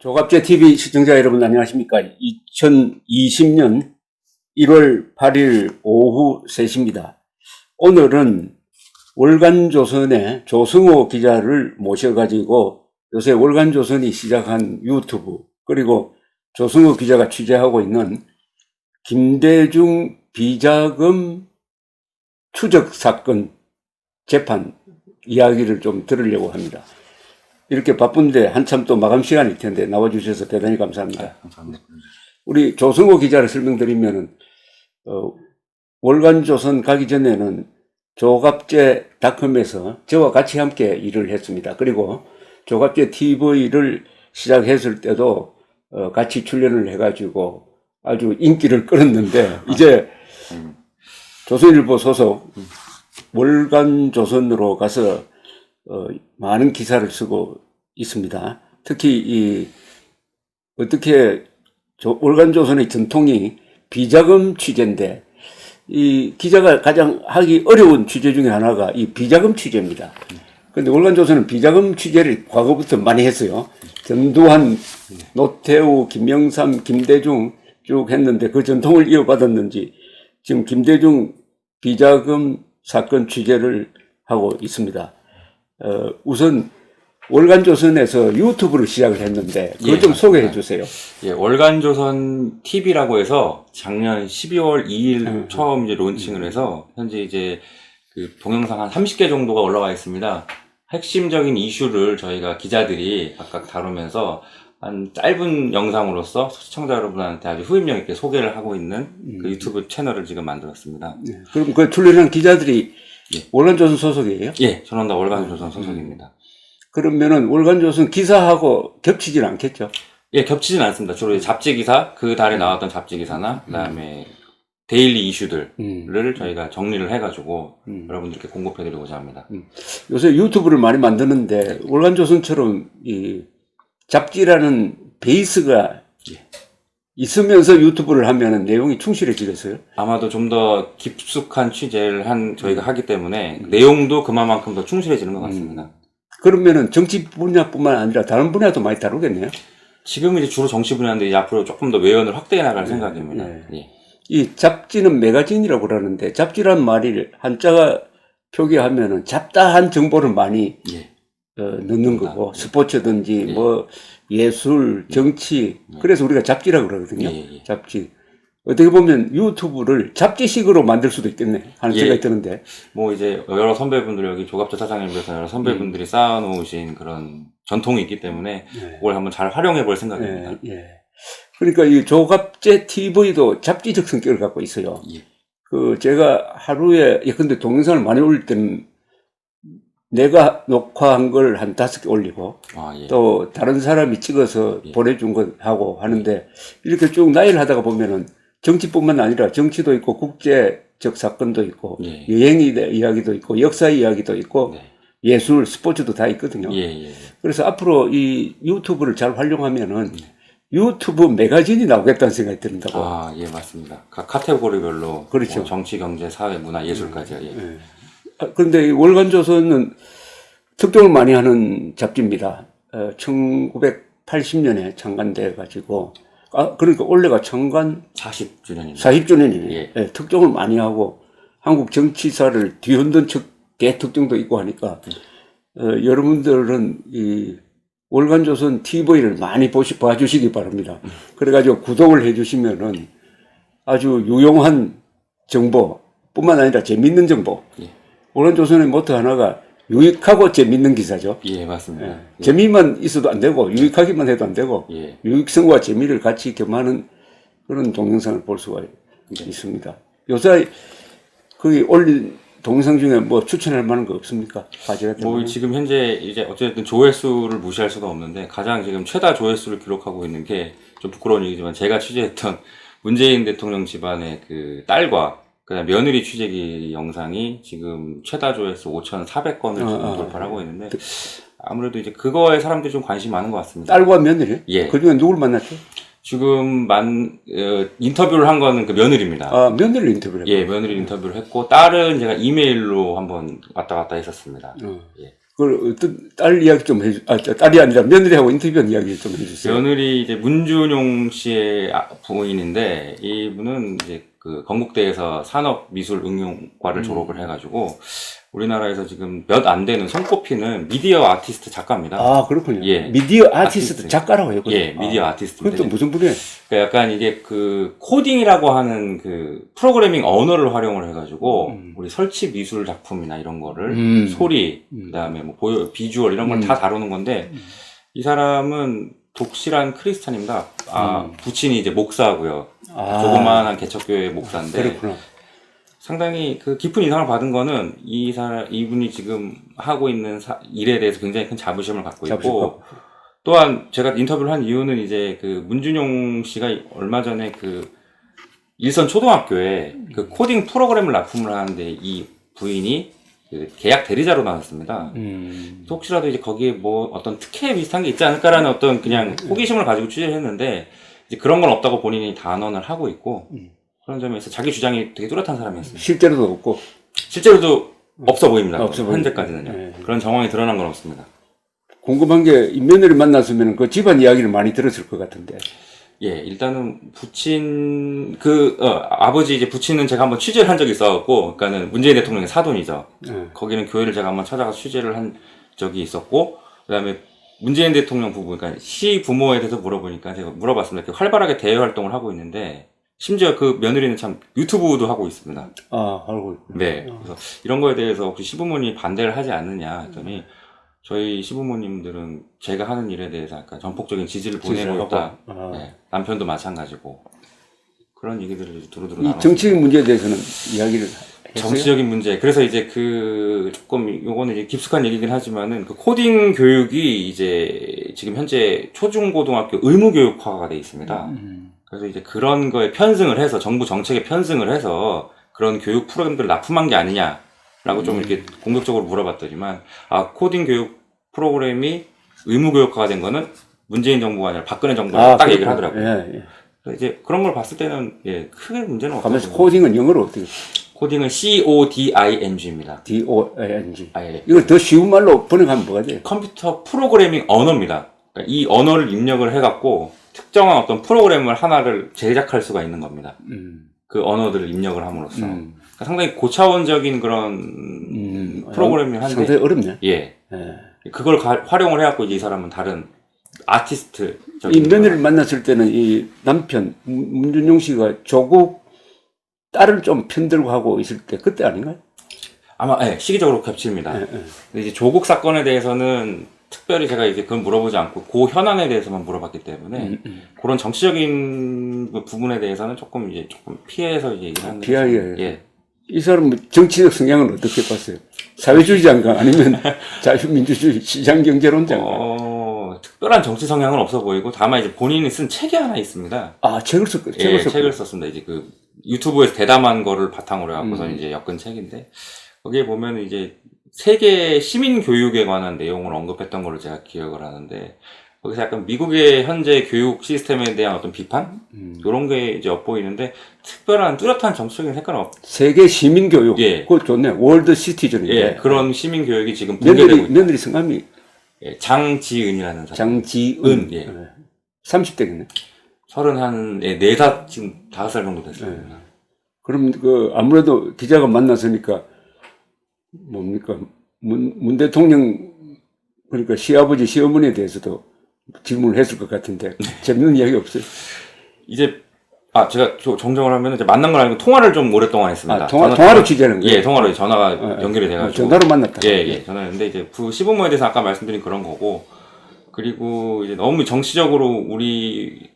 조갑제 TV 시청자 여러분 안녕하십니까? 2020년 1월 8일 오후 3시입니다. 오늘은 월간조선의 조승호 기자를 모셔가지고 요새 월간조선이 시작한 유튜브 그리고 조승호 기자가 취재하고 있는 김대중 비자금 추적 사건 재판 이야기를 좀 들으려고 합니다. 이렇게 바쁜데 한참 또 마감 시간일 텐데 나와주셔서 대단히 감사합니다. 감사합니다. 우리 조승호 기자를 설명드리면은, 월간조선 가기 전에는 조갑제닷컴에서 저와 같이 함께 일을 했습니다. 그리고 조갑제 TV를 시작했을 때도 같이 출연을 해가지고 아주 인기를 끌었는데 이제 조선일보 소속 월간조선으로 가서 많은 기사를 쓰고 있습니다. 특히 어떻게 월간조선의 전통이 비자금 취재인데 이 기자가 가장 하기 어려운 취재 중에 하나가 이 비자금 취재입니다. 그런데 월간조선은 비자금 취재를 과거부터 많이 했어요. 전두환, 노태우, 김영삼, 김대중 쭉 했는데 그 전통을 이어받았는지 지금 김대중 비자금 사건 취재를 하고 있습니다. 우선 월간조선에서 유튜브를 시작을 했는데 그걸 좀 소개해 주세요. 예, 월간조선 TV라고 해서 작년 12월 2일 처음 이제 론칭을 해서 현재 이제 그 동영상 한 30개 정도가 올라와 있습니다. 핵심적인 이슈를 저희가 기자들이 각각 다루면서 한 짧은 영상으로서 시청자 여러분한테 아주 후임력 있게 소개를 하고 있는 그 유튜브 채널을 지금 만들었습니다. 그럼 그 출연한 기자들이 월간조선 소속이에요? 예, 저는 다 월간조선 소속입니다. 그러면은 월간조선 기사하고 겹치진 않겠죠? 예, 겹치진 않습니다. 주로 잡지 기사, 그 달에 나왔던 잡지 기사나, 그 다음에 데일리 이슈들을 저희가 정리를 해가지고 여러분들께 공급해드리고자 합니다. 요새 유튜브를 많이 만드는데 월간조선처럼 이 잡지라는 베이스가 있으면서 유튜브를 하면은 내용이 충실해지겠어요? 아마도 좀 더 깊숙한 취재를 저희가 하기 때문에 내용도 그만큼 더 충실해지는 것 같습니다. 그러면은 정치 분야뿐만 아니라 다른 분야도 많이 다루겠네요? 지금은 이제 주로 정치 분야인데 이제 앞으로 조금 더 외연을 확대해 나갈 생각입니다. 예. 이 잡지는 매거진이라고 그러는데 잡지란 말이 한자가 표기하면은 잡다한 정보를 많이 넣는 거고 스포츠든지 뭐 예술, 정치 그래서 우리가 잡지라고 그러거든요. 잡지. 어떻게 보면 유튜브를 잡지식으로 만들 수도 있겠네 하는 생각이 드는데. 뭐 이제 여러 선배분들 여기 조갑제 사장님 비해서 여러 선배분들이 쌓아놓으신 그런 전통이 있기 때문에 그걸 한번 잘 활용해 볼 생각입니다. 그러니까 이 조갑제 TV도 잡지적 성격을 갖고 있어요. 그 제가 하루에 근데 동영상을 많이 올릴 때는 내가 녹화한 걸 한 5개 올리고 또 다른 사람이 찍어서 보내준 거 하고 하는데 이렇게 쭉 나열을 하다가 보면은 정치뿐만 아니라 정치도 있고 국제적 사건도 있고 여행 이야기도 있고 역사 이야기도 있고 예술, 스포츠도 다 있거든요. 그래서 앞으로 이 유튜브를 잘 활용하면은 유튜브 매거진이 나오겠다는 생각이 든다고. 예, 맞습니다. 각 카테고리별로 그렇죠. 뭐 정치, 경제, 사회, 문화, 예술까지. 그런데 이 월간조선은 특종을 많이 하는 잡지입니다. 1980년에 창간돼 가지고 그러니까 올해가 창간 40주년입니다. 40주년이네요. 특종을 많이 하고 한국 정치사를 뒤흔든 척의 특종도 있고 하니까 여러분들은 이 월간조선 TV를 많이 봐주시기 바랍니다. 그래가지고 구독을 해주시면은 아주 유용한 정보뿐만 아니라 재밌는 정보. 월간조선의 모토 하나가 유익하고 재밌는 기사죠. 예, 맞습니다. 재미만 있어도 안 되고 유익하기만 해도 안 되고 유익성과 재미를 같이 겸하는 그런 동영상을 볼 수가 있습니다. 요새 거기 올린 동영상 중에 뭐 추천할 만한 거 없습니까? 뭐 지금 현재 이제 어쨌든 조회수를 무시할 수가 없는데 가장 지금 최다 조회수를 기록하고 있는 게 좀 부끄러운 얘기지만 제가 취재했던 문재인 대통령 집안의 그 딸과 그다음 며느리 취재기 영상이 지금 최다 조회수 5,400건을 지금 돌파를 하고 있는데 아무래도 이제 그거에 사람들이 좀 관심이 많은 것 같습니다. 딸과 며느리? 예. 그 중에 누굴 만났죠? 지금 인터뷰를 한 거는 그 며느리입니다. 며느리 인터뷰를 했고. 며느리 인터뷰를 했고 딸은 제가 이메일로 한번 왔다 갔다 했었습니다. 그걸 어떤 딸 이야기 좀 딸이 아니라 며느리하고 인터뷰한 이야기 좀 해주세요. 며느리 이제 문준용 씨의 부인인데 이분은 이제 그 건국대에서 산업미술응용과를 졸업을 해가지고 우리나라에서 지금 몇 안 되는 손꼽히는 미디어 아티스트 작가입니다. 아, 그렇군요. 예. 미디어 아티스트 작가라고 해요. 예, 미디어 아티스트입니다. 그건 또 무슨 분이에요? 그러니까 약간 이게 그 코딩이라고 하는 그 프로그래밍 언어를 활용을 해가지고 우리 설치 미술 작품이나 이런 거를 소리, 그다음에 뭐 비주얼 이런 걸 다 다루는 건데 이 사람은 독실한 크리스찬입니다. 부친이 이제 목사고요. 조그마한 개척교회 목사인데 그렇구나. 상당히 그 깊은 인상을 받은 거는 이분이 지금 하고 있는 일에 대해서 굉장히 큰 자부심을 갖고 있고 또한 제가 인터뷰를 한 이유는 이제 그 문준용 씨가 얼마 전에 그 일선 초등학교에 그 코딩 프로그램을 납품을 하는데 이 부인이 그 계약 대리자로 나왔습니다. 혹시라도 이제 거기에 뭐 어떤 특혜 비슷한 게 있지 않을까라는 어떤 그냥 호기심을 가지고 취재를 했는데 이제 그런 건 없다고 본인이 단언을 하고 있고 그런 점에서 자기 주장이 되게 뚜렷한 사람이었습니다. 실제로도 없고 실제로도 없어 보입니다. 없어 현재까지는요. 네. 그런 정황이 드러난 건 없습니다. 궁금한 게 이 며느리 만났으면 그 집안 이야기를 많이 들었을 것 같은데. 예, 일단은 부친 아버지 이제 부친은 제가 한번 취재를 한 적이 있어갖고, 그러니까는 문재인 대통령의 사돈이죠. 거기는 교회를 제가 한번 찾아가서 취재를 한 적이 있었고, 그다음에 문재인 대통령 부부, 그러니까 시 부모에 대해서 물어보니까 제가 물어봤습니다. 이렇게 활발하게 대외 활동을 하고 있는데, 심지어 그 며느리는 참 유튜브도 하고 있습니다. 아, 알고 있구나. 네, 그래서 이런 거에 대해서 혹시 시부모님이 반대를 하지 않느냐 했더니. 저희 시부모님들은 제가 하는 일에 대해서 약간 전폭적인 지지를 보내고 있다. 네, 남편도 마찬가지고 그런 얘기들을 두루두루 이 나눴습니다. 정치적 문제에 대해서는 이야기를 했어요? 정치적인 문제. 그래서 이제 그 조금 요거는 이제 깊숙한 얘기긴 하지만은 그 코딩 교육이 이제 지금 현재 초중고등학교 의무 교육화가 돼 있습니다. 그래서 이제 그런 거에 편승을 해서 정부 정책에 편승을 해서 그런 교육 프로그램들을 납품한 게 아니냐. 라고 좀 이렇게 공격적으로 물어봤더니만, 코딩 교육 프로그램이 의무교육화가 된 거는 문재인 정부가 아니라 박근혜 정부가 딱 얘기를 하더라고요. 예. 그래서 이제 그런 걸 봤을 때는, 예, 크게 문제는 없어요. 가면서 코딩은 영어로 어떻게? 코딩은 CODING입니다. DOING. 예. 이걸 더 쉬운 말로 번역하면 뭐가 돼요? 컴퓨터 프로그래밍 언어입니다. 그러니까 이 언어를 입력을 해갖고 특정한 어떤 프로그램을 하나를 제작할 수가 있는 겁니다. 그 언어들을 입력을 함으로써. 상당히 고차원적인 그런 프로그램이 한데 상당히 어렵네. 예. 그걸 활용을 해갖고 이제 이 사람은 다른 아티스트적인 이 며느리를 만났을 때는 이 남편 문준용 씨가 조국 딸을 좀 편들고 하고 있을 때 그때 아닌가요? 아마 예, 시기적으로 겹칩니다. 근데 이제 조국 사건에 대해서는 특별히 제가 이제 그건 물어보지 않고 그 현안에 대해서만 물어봤기 때문에 그런 정치적인 부분에 대해서는 조금 피해서 이제 얘기를 하는 피하게. 예. 이 사람 정치적 성향은 어떻게 봤어요? 사회주의자인가 아니면 자유민주주의 시장경제론자인가? 특별한 정치 성향은 없어 보이고 다만 이제 본인이 쓴 책이 하나 있습니다. 책을 썼습니다. 이제 그 유튜브에서 대담한 거를 바탕으로 해갖고서 이제 엮은 책인데 거기에 보면 이제 세계 시민 교육에 관한 내용을 언급했던 걸로 제가 기억을 하는데 거기서 약간 미국의 현재 교육 시스템에 대한 어떤 비판? 이런 게 이제 엿보이는데, 특별한 뚜렷한 정치적인 색깔은 세계 시민교육. 예. 그거 좋네. 월드 시티즌인데. 예, 그런 시민교육이 지금 붕괴되고 있다. 며느리 성함이? 예, 장지은이라는 사람. 장지은. 예. 30대겠네. 4살, 지금 5살 정도 됐어요. 그럼 아무래도 기자가 만나서니까, 뭡니까, 문 대통령, 그러니까 시아버지, 시어머니에 대해서도 질문을 했을 것 같은데, 재밌는 이야기 없어요? 이제, 제가 정정을 하면 이제 만난 건 아니고 통화를 좀 오랫동안 했습니다. 통화로 취재하는 거예요? 예, 통화로 전화가 연결이 돼가지고. 전화로 만났다. 예, 전화했는데 이제 시부모에 대해서 아까 말씀드린 그런 거고, 그리고 이제 너무 정치적으로 우리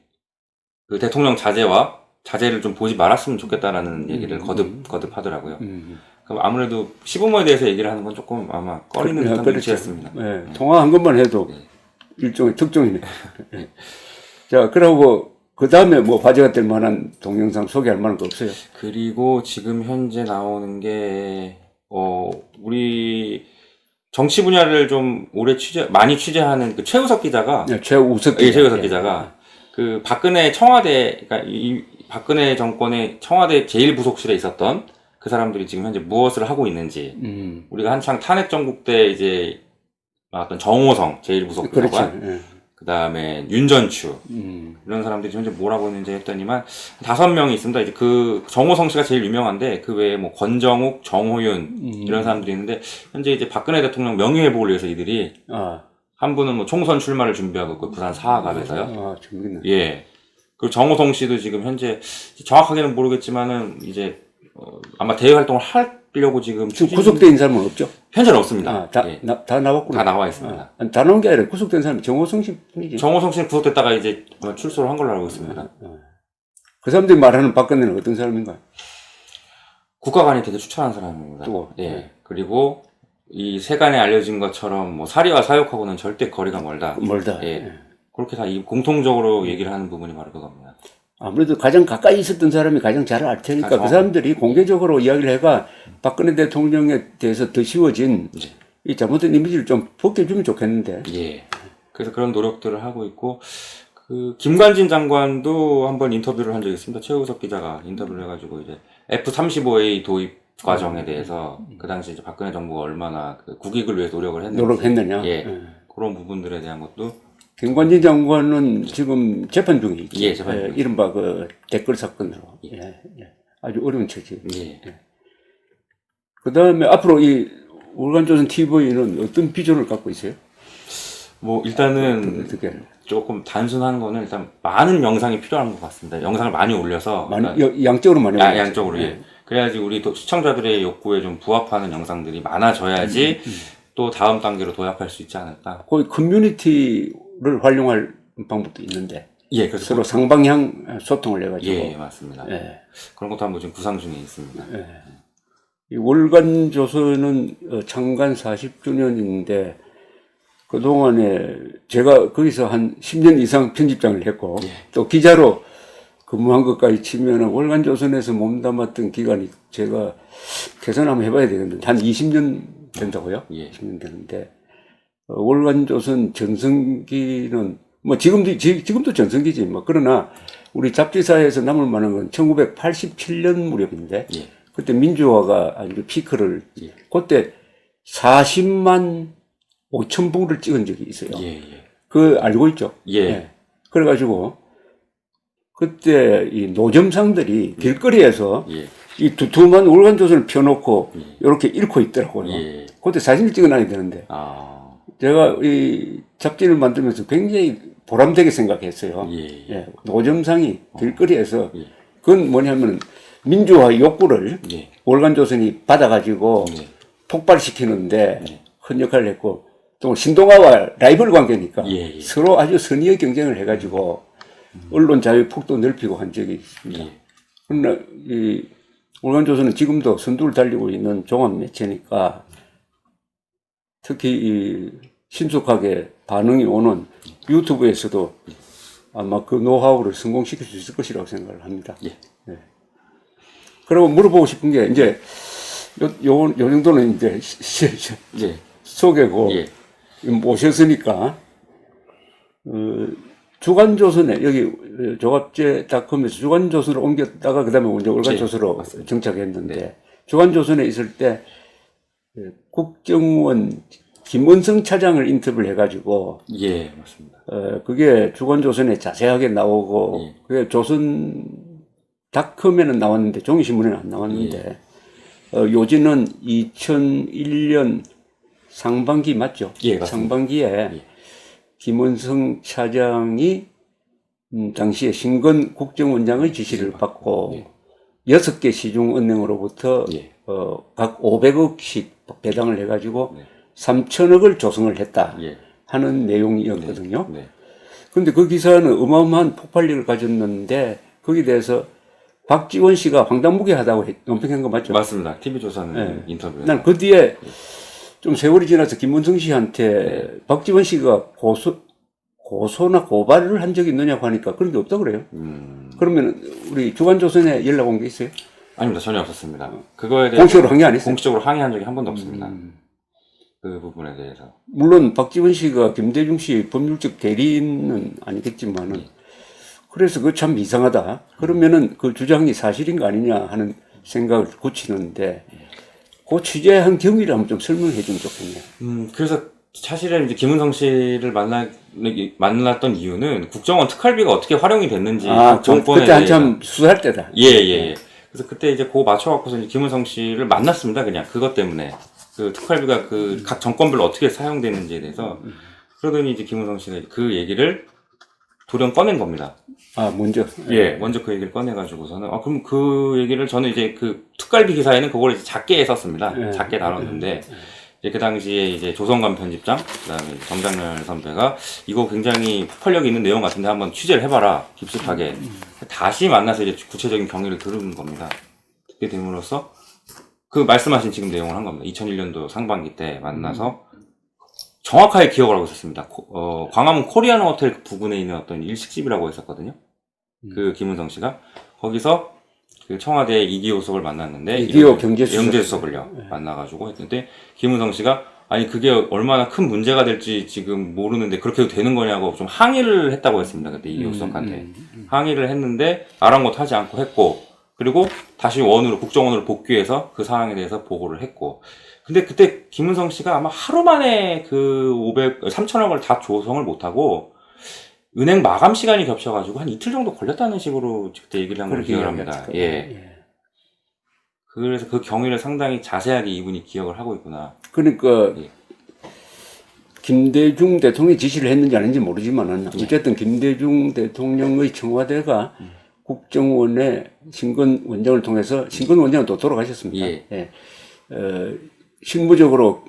그 대통령 자제를 좀 보지 말았으면 좋겠다라는 얘기를 거듭하더라고요. 그럼 아무래도 시부모에 대해서 얘기를 하는 건 조금 아마 꺼리는 듯한 눈치였습니다. 네, 통화한 것만 해도 일종의 특종이네. 자, 그러고 그 다음에 뭐 화제가 될 만한 동영상 소개할 만한 거 없어요? 그리고 지금 현재 나오는 게 우리 정치 분야를 좀 많이 취재하는 그 최우석 기자가 최우석 기자가 그 박근혜 청와대, 그러니까 이 박근혜 정권의 청와대 제1부속실에 있었던 그 사람들이 지금 현재 무엇을 하고 있는지, 우리가 한창 탄핵 정국 때 이제 나왔던 정호성 그렇죠. 제1부속비서관, 예. 그 다음에 윤전추 이런 사람들이 현재 뭐라고 했는지 했더니만 5명이 있습니다. 이제 그 정호성 씨가 제일 유명한데 그 외에 뭐 권정욱, 정호윤 이런 사람들이 있는데 현재 이제 박근혜 대통령 명예회복을 위해서 이들이 아, 한 분은 뭐 총선 출마를 준비하고 있고 부산 사학갑에서요. 아, 재밌네. 예. 그리고 정호성 씨도 지금 현재 정확하게는 모르겠지만은 이제 아마 대외 활동을 하려고 지금 구속된 사람은 없죠? 현재는 없습니다. 아, 다, 예. 다 나왔구나. 다 나와 있습니다. 아, 다 나온 게 아니라 구속된 사람이 정호성 씨 뿐이지. 정호성 씨는 구속됐다가 이제 아마 출소를 한 걸로 알고 있습니다. 그 사람들이 말하는 박근혜는 어떤 사람인가요? 국가관이 되게 추천한 사람입니다. 또, 예. 네. 그리고 이 세간에 알려진 것처럼 뭐 사리와 사욕하고는 절대 거리가 멀다. 멀다. 예. 예. 그렇게 다 공통적으로 얘기를 하는 부분이 바로 그겁니다. 아무래도 가장 가까이 있었던 사람이 가장 잘 알 테니까 그 사람들이 공개적으로 이야기를 해가 박근혜 대통령에 대해서 더 쉬워진 네. 이 잘못된 이미지를 좀 벗겨주면 좋겠는데. 예. 그래서 그런 노력들을 하고 있고, 그, 김관진 장관도 한번 인터뷰를 한 적이 있습니다. 최우석 기자가 인터뷰를 해가지고, 이제, F-35A 도입 과정에 대해서, 그 당시 이제 박근혜 정부가 얼마나 그 국익을 위해 노력을 했는지. 노력했느냐. 예. 그런 부분들에 대한 것도. 김관진 장관은 지금 재판 중에 있죠. 예, 재판 중에. 이른바 그 댓글 사건으로. 예. 아주 어려운 처지. 예. 그 다음에 앞으로 이 월간조선 TV는 어떤 비전을 갖고 있어요? 뭐, 일단은, 어떻게? 조금 단순한 거는 일단 많은 영상이 필요한 것 같습니다. 영상을 많이 올려서. 양적으로 많이 올려요. 양쪽으로, 예. 그래야지 우리 시청자들의 욕구에 좀 부합하는 영상들이 많아져야지 또 다음 단계로 도약할 수 있지 않을까. 거의 커뮤니티를 활용할 방법도 있는데. 예, 그래서 서로 상방향 소통을 해가지고. 예, 맞습니다. 예. 그런 것도 한번 지금 구상 중에 있습니다. 이 월간조선은 창간 40주년인데 그동안에 제가 거기서 한 10년 이상 편집장을 했고 또 기자로 근무한 것까지 치면은 월간조선에서 몸담았던 기간이 제가 계산 한번 해봐야 되겠는데 한 20년 된다고요? 예. 20년 되는데 월간조선 전성기는 뭐 지금도 전성기지 뭐 그러나 우리 잡지사에서 남을 만한 건 1987년 무렵인데 예. 그때 민주화가 아주 피크를 예. 그때 40만 5천 부를 찍은 적이 있어요. 예, 예. 그 알고 있죠? 예. 그래가지고 그때 이 노점상들이 길거리에서 예. 이 두툼한 월간조선을 펴놓고 이렇게 읽고 있더라고요. 예. 그때 사진을 찍어놔야 되는데 아. 제가 이 잡지를 만들면서 굉장히 보람되게 생각했어요. 예. 예, 노점상이 길거리에서 예. 그건 뭐냐면 민주화 욕구를 예. 월간조선이 받아가지고 예. 폭발시키는데 큰 역할을 했고 또 신동아와 라이벌 관계니까 예. 서로 아주 선의의 경쟁을 해가지고 언론 자유 폭도 넓히고 한 적이 있습니다. 예. 그러나 이 월간조선은 지금도 선두를 달리고 있는 종합 매체니까 특히 이 신속하게 반응이 오는 유튜브에서도 아마 그 노하우를 성공시킬 수 있을 것이라고 생각을 합니다. 예. 네. 그리고 물어보고 싶은 게 이제 요 정도는 이제 예. 소개고 예. 모셨으니까 주간조선에 여기 조갑제닷컴에서 주간조선으로 옮겼다가 그다음에 먼저 월간조선으로 정착했는데 주간조선에 있을 때 국정원 김원성 차장을 인터뷰를 해가지고 예, 맞습니다. 그게 주간조선에 자세하게 나오고 예. 그게 조선닷컴에는 나왔는데 종이신문에는 안 나왔는데 요지는 2001년 상반기 맞죠? 예, 맞습니다. 상반기에 김원성 차장이 당시에 신건 국정원장의 지시를 받고 6개 시중은행으로부터 각 500억씩 배당을 해가지고 3천억을 조성을 했다 하는 내용이었거든요. 그런데 그 기사는 어마어마한 폭발력을 가졌는데 거기에 대해서 박지원 씨가 황당무계하다고 논평한 거 맞죠? 맞습니다. TV조선 인터뷰. 난 그 뒤에 좀 세월이 지나서 김문성 씨한테 박지원 씨가 고소나 고발을 한 적이 있느냐고 하니까 그런 게 없다고 그래요. 그러면 우리 주간조선에 연락 온 게 있어요? 아닙니다. 전혀 없었습니다. 그거에 대해서 공식적으로 항의 안 했어요? 공식적으로 항의한 적이 한 번도 없습니다. 그 부분에 대해서. 물론 박지원 씨가 김대중 씨 법률적 대리인은 아니겠지만은 그래서 그거 참 이상하다. 그러면은 그 주장이 사실인가 아니냐 하는 생각을 고치는데 그 취재한 경위를 한번 좀 설명해 주면 좋겠네요. 그래서 사실은 이제 김은성 씨를 만났던 이유는 국정원 특활비가 어떻게 활용이 됐는지 정권에 그때 한참 수사할 때다. 예. 그래서 그때 이제 그거 맞춰갖고서 이제 김은성 씨를 만났습니다. 그냥 그것 때문에 그 특활비가 그 각 정권별로 어떻게 사용되는지에 대해서 그러더니 이제 김은성 씨가 그 얘기를 돌연 꺼낸 겁니다. 먼저. 먼저 그 얘기를 꺼내가지고서는 그럼 그 얘기를 저는 이제 그 특활비 기사에는 그걸 이제 작게 썼습니다. 작게 다뤘는데. 이제 그 당시에 이제 조선관 편집장, 그다음에 정장렬 선배가 이거 굉장히 폭발력 있는 내용 같은데 한번 취재를 해봐라 깊숙하게 다시 만나서 이제 구체적인 경위를 들은 겁니다. 듣게 됨으로써 그 말씀하신 지금 내용을 한 겁니다. 2001년도 상반기 때 만나서 정확하게 기억을 하고 있었습니다. 광화문 코리아노 호텔 부근에 있는 어떤 일식집이라고 했었거든요. 그 김은성 씨가 거기서 그 청와대 이기호 수석을 만났는데 이기호 경제수석을요. 만나가지고 했는데 김은성 씨가 아니 그게 얼마나 큰 문제가 될지 지금 모르는데 그렇게 해도 되는 거냐고 좀 항의를 했다고 했습니다. 그때 이기호 수석한테 항의를 했는데 아랑곳 하지 않고 했고 그리고 다시 국정원으로 복귀해서 그 상황에 대해서 보고를 했고 근데 그때 김은성 씨가 아마 하루 만에 그 3천억을 다 조성을 못하고 은행 마감 시간이 겹쳐가지고 한 이틀 정도 걸렸다는 식으로 그때 얘기를 한 걸 기억을 합니다. 그래서 그 경위를 상당히 자세하게 이분이 기억을 하고 있구나. 그러니까 김대중 대통령이 지시를 했는지 아닌지 모르지만은 어쨌든 김대중 대통령의 청와대가 국정원의 신건 원장을 통해서 신건 원장은 또 돌아가셨습니다. 실무적으로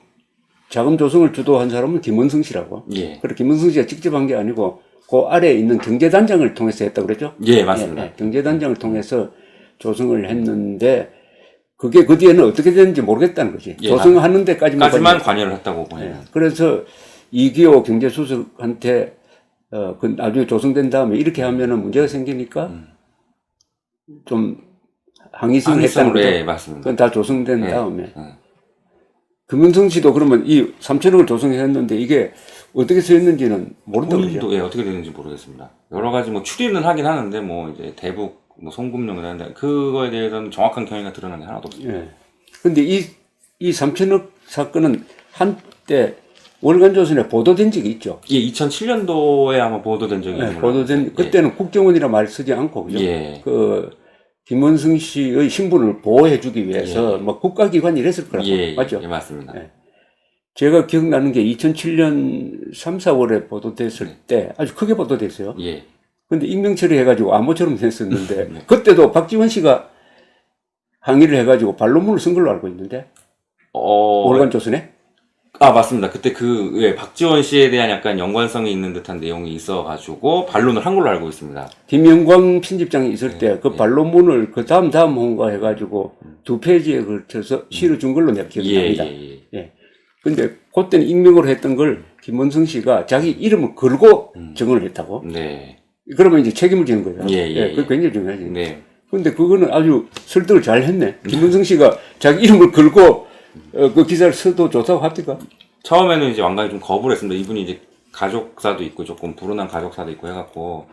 자금 조성을 주도한 사람은 김은성 씨라고. 그리고 김은성 씨가 직접 한 게 아니고 그 아래에 있는 경제단장을 통해서 했다고 그랬죠? 맞습니다. 경제단장을 통해서 조성을 했는데 그게 그 뒤에는 어떻게 됐는지 모르겠다는 거지. 조성하는 데까지만 관여를 했다고 보여요. 그래서 이기호 경제수석한테 그 나중에 조성된 다음에 이렇게 하면은 문제가 생기니까 좀 항의성을 했다는 거죠. 맞습니다. 그건 다 조성된 다음에. 김은성 씨도 그러면 이 3천억을 조성했는데 이게 어떻게 쓰였는지는 모른다고 그러죠? 어떻게 되는지 모르겠습니다. 여러 가지 뭐 추리는 하긴 하는데 뭐 이제 대북 뭐 송금용이라는데 그거에 대해서는 정확한 경위가 드러난 게 하나도 없습니다. 근데 이 3천억 사건은 한때 월간조선에 보도된 적이 있죠. 2007년도에 아마 보도된 적이 있는 걸로 그때는 국정원이라 말 쓰지 않고 그죠? 그 김원승 씨의 신분을 보호해주기 위해서 뭐 국가기관이 이랬을 거라고 맞죠? 맞습니다. 제가 기억나는 게 2007년 3, 4월에 보도됐을 때 아주 크게 보도됐어요. 근데 익명 처리해가지고 암호처럼 됐었는데 그때도 박지원 씨가 항의를 해가지고 반론문을 쓴 걸로 알고 있는데 월간조선에? 맞습니다. 그때 박지원 씨에 대한 약간 연관성이 있는 듯한 내용이 있어가지고 반론을 한 걸로 알고 있습니다. 김영광 편집장이 있을 때 그 반론문을 그 다음 홍가 해가지고 2페이지에 걸쳐서 실어준 걸로 내가 기억이 납니다. 근데 그때는 익명으로 했던 걸 김원성 씨가 자기 이름을 걸고 정언을 했다고? 그러면 이제 책임을 지는 거죠. 그게 굉장히 중요하지. 근데 그거는 아주 설득을 잘 했네. 김원성 씨가 자기 이름을 걸고 그 기사를 써도 좋다고 합니까? 처음에는 이제 완강히 좀 거부를 했습니다. 이분이 이제 가족사도 있고 조금 불운한 가족사도 있고 해갖고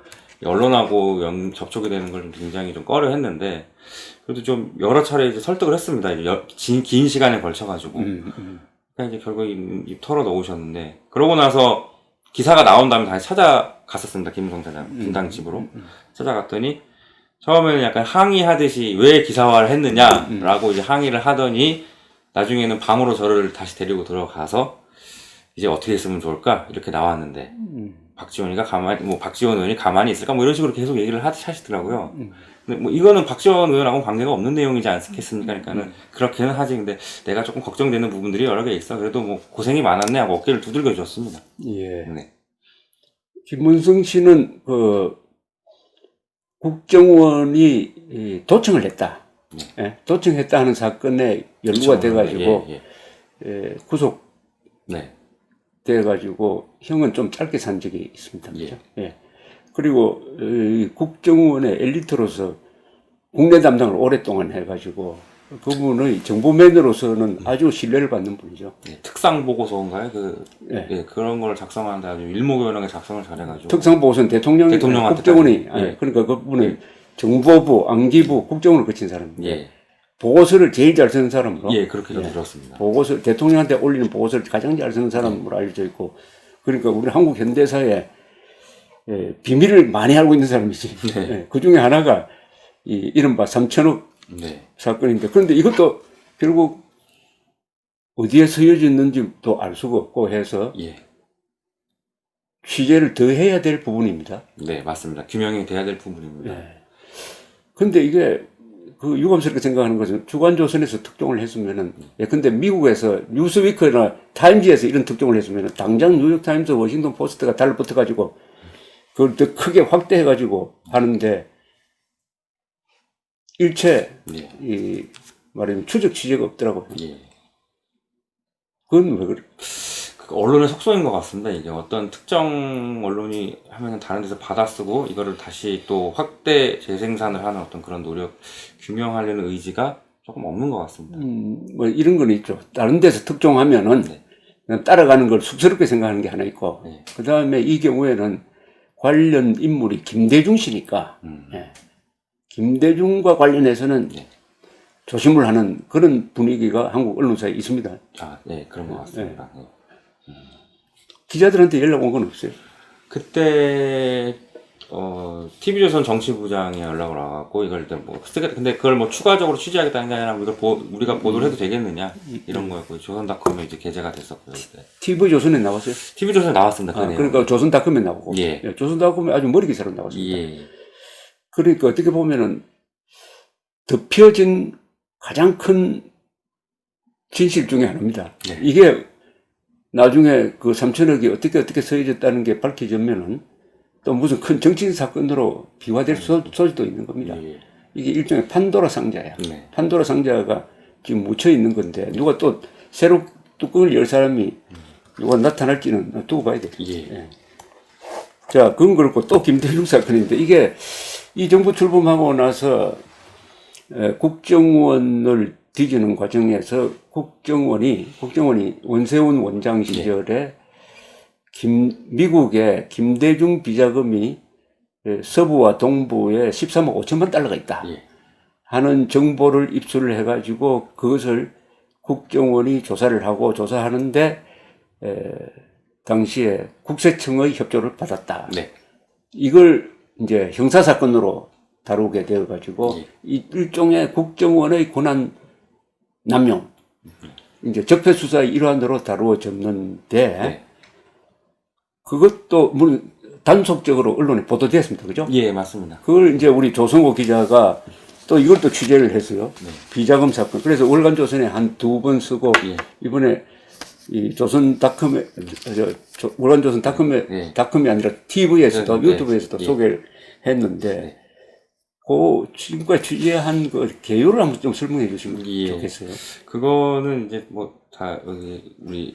언론하고 접촉이 되는 걸 굉장히 좀 꺼려 했는데 그래도 좀 여러 차례 이제 설득을 했습니다. 이제 긴 시간에 걸쳐가지고. 그러니까 이제 결국 입 털어 놓으셨는데 그러고 나서 기사가 나온 다음에 다시 찾아갔었습니다. 김은성 사장 분당 집으로 찾아갔더니 처음에는 약간 항의하듯이 왜 기사화를 했느냐라고 이제 항의를 하더니 나중에는 방으로 저를 다시 데리고 들어가서 이제 어떻게 했으면 좋을까 이렇게 나왔는데 박지원 의원이 가만히 있을까 뭐 이런 식으로 계속 얘기를 하시더라고요. 근데 뭐 이거는 박지원 의원하고 관계가 없는 내용이지 않겠습니까? 그러니까는 그렇게는 하지. 근데 내가 조금 걱정되는 부분들이 여러 개 있어. 그래도 뭐 고생이 많았네 하고 어깨를 두들겨 줬습니다. 김문성 씨는 국정원이 도청을 했다. 도청했다 하는 사건에 연루가 돼가지고 구속 돼가지고 형은 좀 짧게 산 적이 있습니다. 그렇죠? 그리고 국정원의 엘리트로서 국내 담당을 오랫동안 해가지고 그분의 정보맨으로서는 아주 신뢰를 받는 분이죠. 특상 보고서인가요? 그런 걸 작성하는데 아주 일목요연하게 작성을 잘해가지고. 특상 보고서는 대통령한테 국정원이 그러니까 그분의 정보부, 안기부, 국정원을 거친 사람입니다. 보고서를 제일 잘 쓰는 사람으로. 예, 그렇게 좀 예. 들었습니다. 보고서, 대통령한테 올리는 보고서를 가장 잘 쓰는 사람으로 알려져 있고, 그러니까 우리 한국 현대사에 예, 비밀을 많이 알고 있는 사람이지. 네. 예, 그 중에 하나가 이 이른바 3천억 네. 사건인데, 그런데 이것도 결국 어디에 쓰여졌는지도 알 수가 없고 해서 예. 취재를 더 해야 될 부분입니다. 네, 맞습니다. 규명이 돼야 될 부분입니다. 예. 근데 이게 그 유감스럽게 생각하는 것은 주간조선에서 특종을 했으면은, 근데 미국에서 뉴스위크나 타임지에서 이런 특종을 했으면은 당장 뉴욕타임스, 워싱턴 포스트가 달라붙어가지고 그걸 더 크게 확대해가지고 하는데 일체 예. 이 말하면 추적 취재가 없더라고요. 예. 그건 왜 그래? 그 언론의 속성인 것 같습니다. 이게 어떤 특정 언론이 하면은 다른 데서 받아쓰고 이거를 다시 또 확대 재생산을 하는 어떤 그런 노력, 규명하려는 의지가 조금 없는 것 같습니다. 뭐 이런 건 있죠. 다른 데서 특종하면은 네. 그냥 따라가는 걸 쑥스럽게 생각하는 게 하나 있고, 네. 그 다음에 이 경우에는 관련 인물이 김대중 씨니까, 예. 김대중과 관련해서는 네. 조심을 하는 그런 분위기가 한국 언론사에 있습니다. 아, 네, 그런 것 같습니다. 네. 기자들한테 연락 온 건 없어요. 그때 TV조선 정치부장이 연락을 와갖고 이걸 일단 뭐 근데 그걸 뭐 추가적으로 취재하겠다는 게 아니라 이걸 우리가 보도를 해도 되겠느냐 이런 거였고 조선닷컴에 이제 게재가 됐었고요. 그때. TV조선에 나왔어요. TV조선에 나왔습니다. 그 내용. 그러니까 조선닷컴에 나오고, 예. 조선닷컴에 아주 머리 기사로 나왔습니다. 예. 그러니까 어떻게 보면은 덮여진 가장 큰 진실 중에 하나입니다. 네. 이게 나중에 그 3천억이 어떻게 쓰여졌다는 게 밝혀지면은 또 무슨 큰 정치적 사건으로 비화될 소지도 있는 겁니다. 예. 이게 일종의 판도라 상자야. 네. 판도라 상자가 지금 묻혀 있는 건데 누가 또 새로 뚜껑을 열 사람이 누가 나타날지는 두고 봐야 돼. 예. 자, 그건 그렇고 또 김대중 사건인데 이게 이 정부 출범하고 나서 국정원을 뒤지는 과정에서 국정원이 원세훈 원장 시절에 미국의 김대중 비자금이 서부와 동부에 13억 5천만 달러가 있다 예. 하는 정보를 입수를 해가지고 그것을 국정원이 조사를 하고 조사하는데 당시에 국세청의 협조를 받았다. 네. 이걸 이제 형사사건으로 다루게 되어가지고 예. 이 일종의 국정원의 권한 남용, 이제 적폐수사의 일환으로 다루어졌는데 네. 그것도 물론 단속적으로 언론에 보도됐습니다. 그죠? 예, 맞습니다. 그걸 이제 우리 조성호 기자가 또 이걸 또 취재를 했어요. 네. 비자금 사건. 그래서 월간조선에 한 2번 쓰고 예. 이번에 이 조선닷컴에 월간조선닷컴에 예. 닷컴이 아니라 TV에서도 네. 유튜브에서도 예. 소개를 했는데 네. 그 지금까지 취재한 그 개요를 한번 좀 설명해 주시면 예. 좋겠어요. 그거는 이제 뭐 다 우리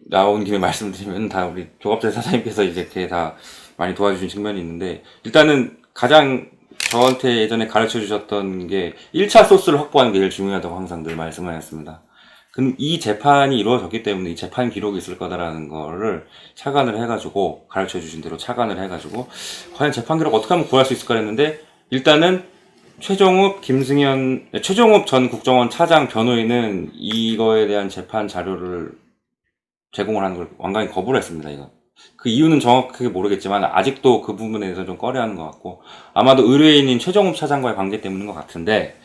나온 김에 말씀드리면 다 우리 조갑재 사장님께서 이제 이렇게 다 많이 도와주신 측면이 있는데 일단은 가장 저한테 예전에 가르쳐 주셨던 게 1차 소스를 확보하는 게 제일 중요하다고 항상 늘 말씀하셨습니다. 이 재판이 이루어졌기 때문에 이 재판 기록이 있을 거다라는 거를 착안을 해가지고 가르쳐 주신 대로 착안을 해가지고 과연 재판 기록 어떻게 하면 구할 수 있을까 했는데 일단은 최종욱 전 국정원 차장 변호인은 이거에 대한 재판 자료를 제공을 하는 걸 완강히 거부를 했습니다. 이거. 그 이유는 정확하게 모르겠지만 아직도 그 부분에 대해서 좀 꺼려하는 것 같고 아마도 의뢰인인 최종욱 차장과의 관계 때문인 것 같은데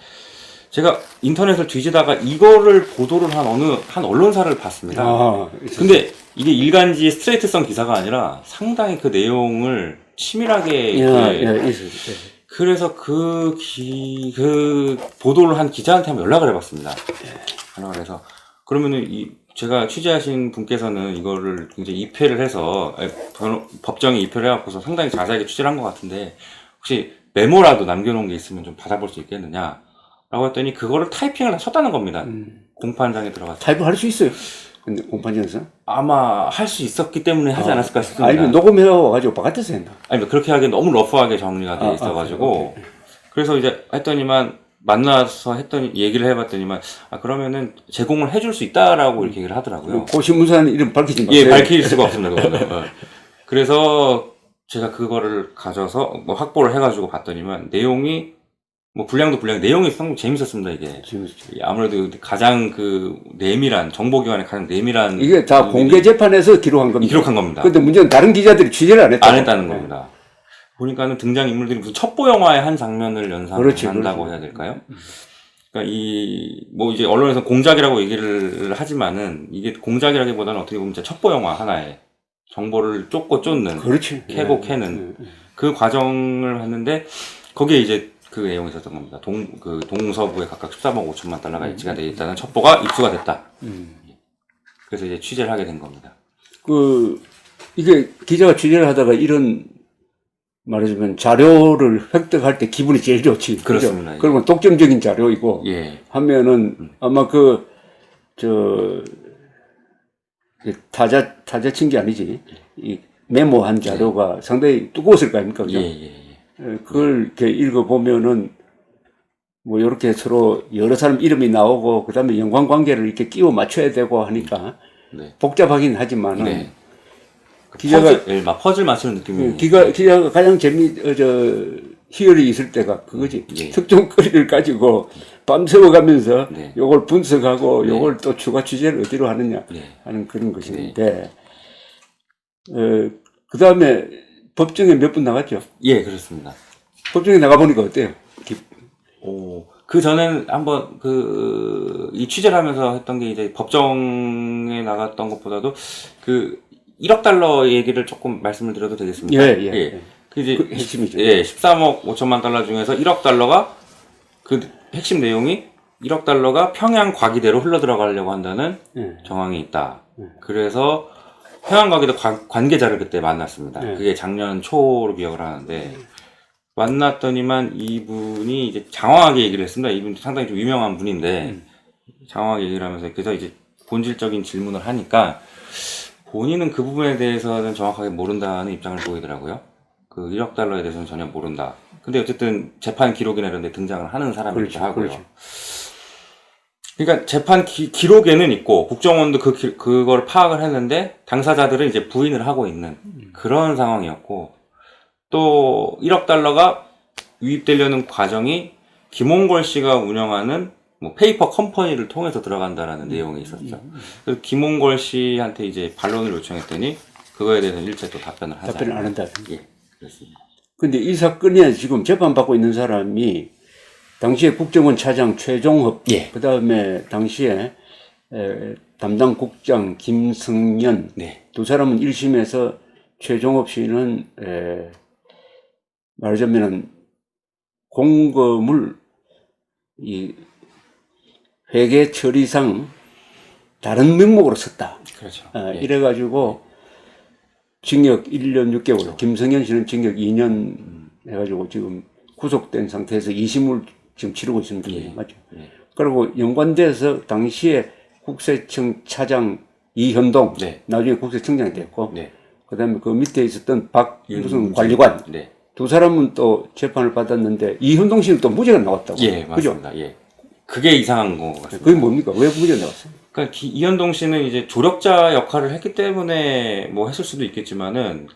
제가 인터넷을 뒤지다가 이거를 보도를 한 언론사를 봤습니다. 근데 이게 일간지 스트레이트성 기사가 아니라 상당히 그 내용을 치밀하게 그래서 그 보도를 한 기자한테 한번 연락을 해봤습니다. 연락을 해서 그러면은 제가 취재하신 분께서는 이거를 굉장히 입회를 해서 법정에 입회를 해갖고서 상당히 자세하게 취재를 한 것 같은데 혹시 메모라도 남겨놓은 게 있으면 좀 받아볼 수 있겠느냐? 라고 했더니 그거를 타이핑을 다 쳤다는 겁니다. 공판장에 들어가서. 타이핑 할 수 있어요. 근데 공판장에서? 아마 할 수 있었기 때문에 하지 않았을까 싶습니다. 아니면 녹음해와가지고 바깥에서 했나? 아니 그렇게 하기엔 너무 러프하게 정리가 돼 있어가지고 오케이. 그래서 이제 했더니만 만나서 얘기를 해봤더니만 그러면은 제공을 해줄 수 있다라고 이렇게 얘기를 하더라고요. 고시문사는 이름 밝히지 마세요. 예, 밝힐 수가 없습니다. 그거는. 그래서 제가 그거를 가져서 뭐 확보를 해가지고 봤더니만 내용이 뭐 분량도 분량, 내용이 상당히 재밌었습니다, 이게. 아무래도 가장 그 내밀한, 정보기관의 가장 내밀한. 이게 다 공개 재판에서 기록한 겁니다. 기록한 겁니다. 근데 문제는 다른 기자들이 취재를 안 했다고. 안 했다는 겁니다. 보니까는 등장인물들이 무슨 첩보 영화의 한 장면을 연상한다고 해야 될까요? 그러니까 뭐 이제 언론에서 공작이라고 얘기를 하지만은 이게 공작이라기보다는 어떻게 보면 진짜 첩보 영화 하나에 정보를 쫓고 쫓는. 그렇지. 캐고 캐는 그 과정을 했는데 거기에 이제 그 내용이 있었던 겁니다. 동서부에 각각 13억 5천만 달러가 입지가 되어 있다는 첩보가 입수가 됐다. 그래서 이제 취재를 하게 된 겁니다. 이게 기자가 취재를 하다가 이런 말하자면 자료를 획득할 때 기분이 제일 좋지. 그렇습니다. 그죠? 그러면 독점적인 자료이고 예. 하면은 아마 타자 친 게 아니지. 이 메모한 자료가 상당히 두꺼웠을 거 아닙니까? 그죠? 그걸 이렇게 읽어보면은 뭐 이렇게 서로 여러 사람 이름이 나오고 그 다음에 연관관계를 이렇게 끼워 맞춰야 되고 하니까 복잡하긴 하지만은 기자가 퍼즐 맞추는 느낌이. 기자가 가장 희열이 있을 때가 그거지. 특정 거리를 가지고 밤새워가면서 요걸 분석하고 요걸 또 추가 취재를 어디로 하느냐 하는 그런 것인데 그 다음에 법정에 몇 분 나갔죠? 예, 그렇습니다. 법정에 나가보니까 어때요? 그 전엔 한번 이 취재를 하면서 했던 게 이제 법정에 나갔던 것보다도 1억 달러 얘기를 조금 말씀을 드려도 되겠습니까? 그 이제 핵심이죠. 13억 5천만 달러 중에서 1억 달러가 그 핵심 내용이 1억 달러가 평양 과기대로 흘러 들어가려고 한다는 정황이 있다. 그래서 평양 과기대 관계자를 그때 만났습니다. 그게 작년 초로 기억을 하는데 만났더니만 이분이 이제 장황하게 얘기를 했습니다. 이분이 상당히 좀 유명한 분인데 장황하게 얘기를 하면서 그래서 이제 본질적인 질문을 하니까 본인은 그 부분에 대해서는 정확하게 모른다는 입장을 보이더라고요. 그 1억 달러에 대해서는 전혀 모른다. 근데 어쨌든 재판 기록이나 이런 데 등장을 하는 사람이기도 하고요. 그러니까 재판 기록에는 있고 국정원도 그걸 파악을 했는데 당사자들은 이제 부인을 하고 있는 그런 상황이었고 또 1억 달러가 유입되려는 과정이 김홍걸 씨가 운영하는 뭐 페이퍼 컴퍼니를 통해서 들어간다라는 내용이 있었죠. 그래서 김홍걸 씨한테 이제 반론을 요청했더니 그거에 대해서는 일체 또 답변을 안 한다. 예, 그렇습니다. 근데 이 사건에 지금 재판받고 있는 사람이 당시에 국정원 차장 최종hợp, 그 다음에 당시에 담당 국장 김승연, 두 사람은 1심에서 최종업 씨는 말하자면은 공금을 이 회계 처리상 다른 명목으로 썼다. 그렇죠. 이래가지고 징역 1년 6개월, 김성현 씨는 징역 2년 해가지고 지금 구속된 상태에서 2심을 지금 치르고 있습니다. 맞죠? 그리고 연관돼서 당시에 국세청 차장 이현동, 나중에 국세청장이 됐고, 그 다음에 그 밑에 있었던 무슨 관리관, 두 사람은 또 재판을 받았는데, 이현동 씨는 또 무죄가 나왔다고. 예, 맞습니다. 그죠? 예. 그게 이상한 거 같습니다. 그게 뭡니까? 왜 무죄가 나왔어요? 그러니까 이현동 씨는 이제 조력자 역할을 했기 때문에 뭐 했을 수도 있겠지만은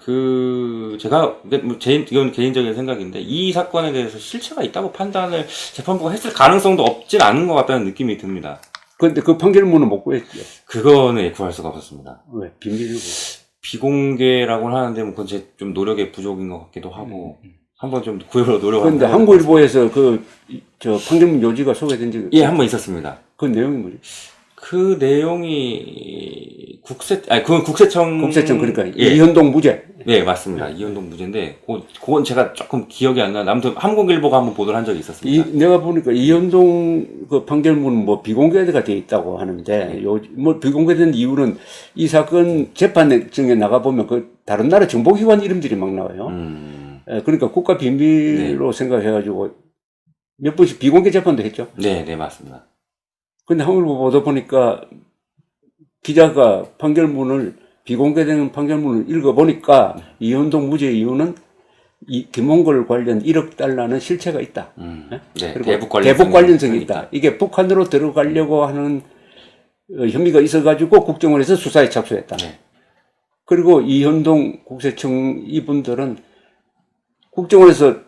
이건 개인적인 생각인데 이 사건에 대해서 실체가 있다고 판단을 재판부가 했을 가능성도 없진 않은 것 같다는 느낌이 듭니다. 그런데 그 판결문은 못 구했죠. 그거는 구할 수가 없었습니다. 왜? 비밀이고. 비공개라고는 하는데 뭐 그건 제 좀 노력의 부족인 것 같기도 하고 한번 좀 구해보려 노력을. 그런데 한국일보에서 판결문 요지가 소개된 적이 한번 있었습니다. 그 내용이 뭐지? 그 내용이 그건 국세청 그러니까 이현동 무죄. 네, 맞습니다. 이현동 무죄인데 그건 제가 조금 기억이 안 나요. 아무튼 한국일보가 한번 보도를 한 적이 있었습니다. 내가 보니까 이현동 그 판결문은 뭐 비공개가 돼 있다고 하는데 뭐 비공개된 이유는 이 사건 재판정에 나가 보면 그 다른 나라 정보기관 이름들이 막 나와요. 그러니까 국가 비밀로 생각해가지고 몇 번씩 비공개 재판도 했죠. 네, 맞습니다. 근데 한국일보 보도 보니까 기자가 비공개된 판결문을 읽어보니까 이현동 무죄 이유는 이 김홍걸 관련 1억 달러는 실체가 있다. 그리고 대북 관련성이 있다. 이게 북한으로 들어가려고 하는 혐의가 있어가지고 국정원에서 수사에 착수했다. 그리고 이현동 국세청 이분들은 국정원에서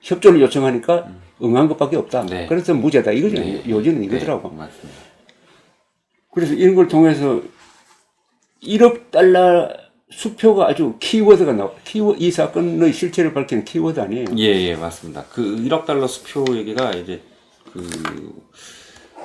협조를 요청하니까 응한 것밖에 없다. 네. 그래서 무죄다. 이거죠. 네. 요지는 이거더라고. 네, 맞습니다. 그래서 이런 걸 통해서 1억 달러 수표가 아주 키워드가 나와. 이 사건의 실체를 밝히는 키워드 아니에요. 예, 맞습니다. 그 1억 달러 수표 얘기가 이제